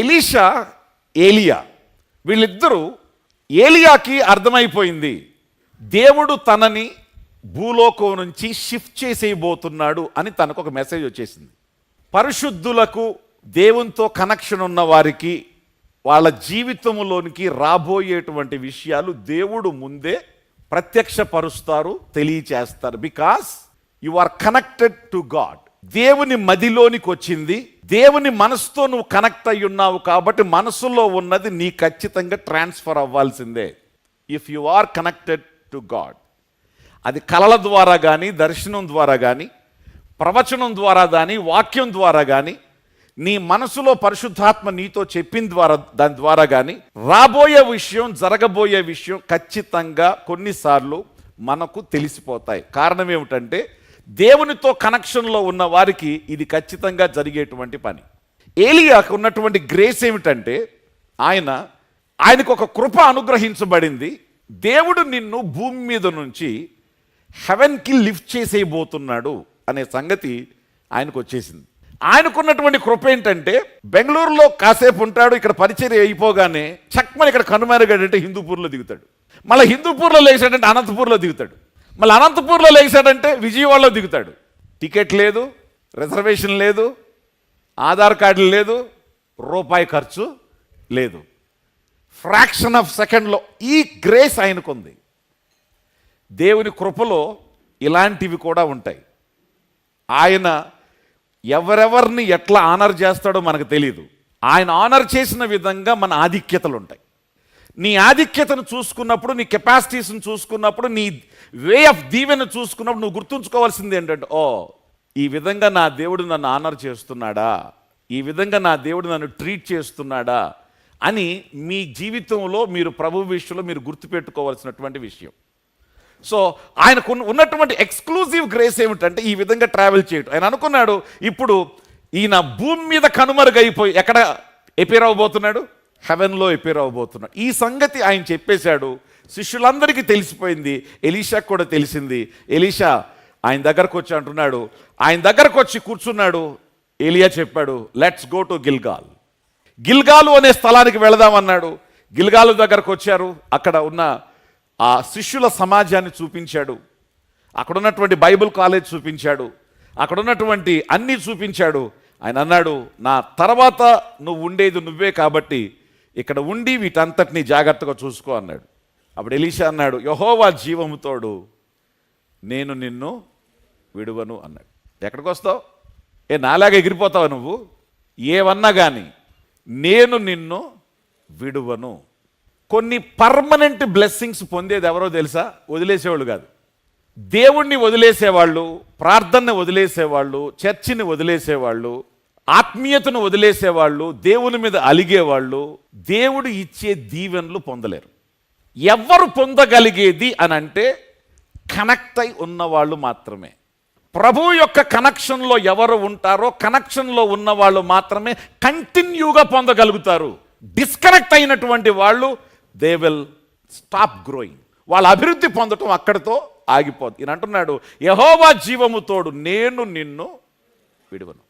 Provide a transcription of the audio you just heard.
Elisha, ఏలియా వీళ్ళిద్దరూ, ఏలియాకి అర్థమైపోయింది దేవుడు తనని భూలోకం నుంచి షిఫ్ట్ చేసేయబోతున్నాడు అని తనకు ఒక మెసేజ్ వచ్చేసింది. పరిశుద్ధులకు, దేవునితో కనెక్షన్ ఉన్న వారికి వాళ్ళ జీవితంలోనికి రాబోయేటువంటి విషయాలు దేవుడు ముందే ప్రత్యక్షపరుస్తారు, తెలియచేస్తారు. Because you are connected to God. దేవుని మదిలోనికి వచ్చింది, దేవుని మనసుతో నువ్వు కనెక్ట్ అయి ఉన్నావు కాబట్టి మనసులో ఉన్నది నీ ఖచ్చితంగా ట్రాన్స్ఫర్ అవ్వాల్సిందే. If you are connected to God, అది కలల ద్వారా కానీ, దర్శనం ద్వారా కానీ, ప్రవచనం ద్వారా కానీ, వాక్యం ద్వారా కానీ, నీ మనసులో పరిశుద్ధాత్మ నీతో చెప్పిన దాని ద్వారా కానీ రాబోయే విషయం, జరగబోయే విషయం ఖచ్చితంగా కొన్నిసార్లు మనకు తెలిసిపోతాయి. కారణం ఏమిటంటే దేవునితో కనెక్షన్లో ఉన్న వారికి ఇది ఖచ్చితంగా జరిగేటువంటి పని. ఏలియాకు ఉన్నటువంటి గ్రేస్ ఏమిటంటే ఆయనకు ఒక కృప అనుగ్రహించబడింది. దేవుడు నిన్ను భూమి మీద నుంచి హెవెన్కి లిఫ్ట్ చేసేయబోతున్నాడు అనే సంగతి ఆయనకు వచ్చేసింది. ఆయనకున్నటువంటి కృప ఏంటంటే బెంగళూరులో కాసేపు ఉంటాడు, ఇక్కడ పరిచర్య అయిపోగానే చక్మని ఇక్కడ కనుమరుగాడంటే హిందూపూర్లో దిగుతాడు, మళ్ళీ హిందూపూర్లో లేచాడంటే అనంతపూర్లో దిగుతాడు, మళ్ళీ అనంతపూర్లో లేచాడంటే విజయవాడలో దిగుతాడు. టికెట్ లేదు, రిజర్వేషన్ లేదు, ఆధార్ కార్డు లేదు, రూపాయి ఖర్చు లేదు. ఫ్రాక్షన్ ఆఫ్ సెకండ్లో ఈ గ్రేస్ ఆయనకుంది. దేవుని కృపలో ఇలాంటివి కూడా ఉంటాయి. ఆయన ఎవరెవరిని ఎట్లా ఆనర్ చేస్తాడో మనకు తెలియదు. ఆయన ఆనర్ చేసిన విధంగా మన ఆధిక్యతలు ఉంటాయి. నీ ఆధిక్యతను చూసుకున్నప్పుడు, నీ కెపాసిటీస్ని చూసుకున్నప్పుడు, నీ వే ఆఫ్ దీవెన చూసుకున్నప్పుడు నువ్వు గుర్తుంచుకోవాల్సింది ఏంటంటే, ఈ విధంగా నా దేవుడు నన్ను ఆనర్ చేస్తున్నాడా, ఈ విధంగా నా దేవుడు నన్ను ట్రీట్ చేస్తున్నాడా అని మీ జీవితంలో మీరు ప్రభు విషయంలో మీరు గుర్తుపెట్టుకోవాల్సినటువంటి విషయం. సో ఆయనకు ఉన్నటువంటి ఎక్స్క్లూజివ్ గ్రేస్ ఏమిటంటే ఈ విధంగా ట్రావెల్ చేయడం. ఆయన అనుకున్నాడు, ఇప్పుడు ఈయన భూమి మీద కనుమరుగైపోయి ఎక్కడ ఎపేర్ అవ్వబోతున్నాడు? హెవెన్లో ఎపేర్ అవ్వబోతున్నాడు. ఈ సంగతి ఆయన చెప్పేశాడు. శిష్యులందరికీ తెలిసిపోయింది, ఎలీషాకు కూడా తెలిసింది. ఎలీషా ఆయన దగ్గరకు వచ్చి అంటున్నాడు, ఆయన దగ్గరకు వచ్చి కూర్చున్నాడు. ఏలియా చెప్పాడు, లెట్స్ గో టు గిల్గాల్. గిల్గాలు అనే స్థలానికి వెళదామన్నాడు. గిల్గాలు దగ్గరకు వచ్చారు. అక్కడ ఉన్న ఆ శిష్యుల సమాజాన్ని చూపించాడు, అక్కడ ఉన్నటువంటి బైబిల్ కాలేజ్ చూపించాడు, అక్కడ ఉన్నటువంటి అన్నీ చూపించాడు. ఆయన అన్నాడు, నా తర్వాత నువ్వు ఉండేది నువ్వే కాబట్టి ఇక్కడ ఉండి వీటంతటిని జాగ్రత్తగా చూసుకో అన్నాడు. అప్పుడు ఎలీషా అన్నాడు, యెహోవా జీవముతోడు నేను నిన్ను విడువను అన్నాడు. ఎక్కడికి వస్తావు? నాలాగా ఎగిరిపోతావా నువ్వు? ఏవన్నా కానీ నేను నిన్ను విడువను. కొన్ని పర్మనెంట్ బ్లెస్సింగ్స్ పొందేది ఎవరో తెలుసా? వదిలేసేవాళ్ళు కాదు. దేవుణ్ణి వదిలేసేవాళ్ళు, ప్రార్థనని వదిలేసేవాళ్ళు, చర్చిని వదిలేసేవాళ్ళు, ఆత్మీయతను వదిలేసేవాళ్ళు, దేవుని మీద అలిగేవాళ్ళు దేవుడు ఇచ్చే దీవెనలు పొందలేరు. ఎవరు పొందగలిగేది అని అంటే కనెక్ట్ అయి ఉన్నవాళ్ళు మాత్రమే. ప్రభు యొక్క కనెక్షన్లో ఎవరు ఉంటారో కనెక్షన్లో ఉన్నవాళ్ళు మాత్రమే కంటిన్యూగా పొందగలుగుతారు. డిస్కనెక్ట్ అయినటువంటి వాళ్ళు దే విల్ స్టాప్ గ్రోయింగ్. వాళ్ళ అభివృద్ధి పొందటం అక్కడితో ఆగిపోతుంది. ఈయన అంటున్నాడు, యెహోవా జీవముతోడు నేను నిన్ను విడువను.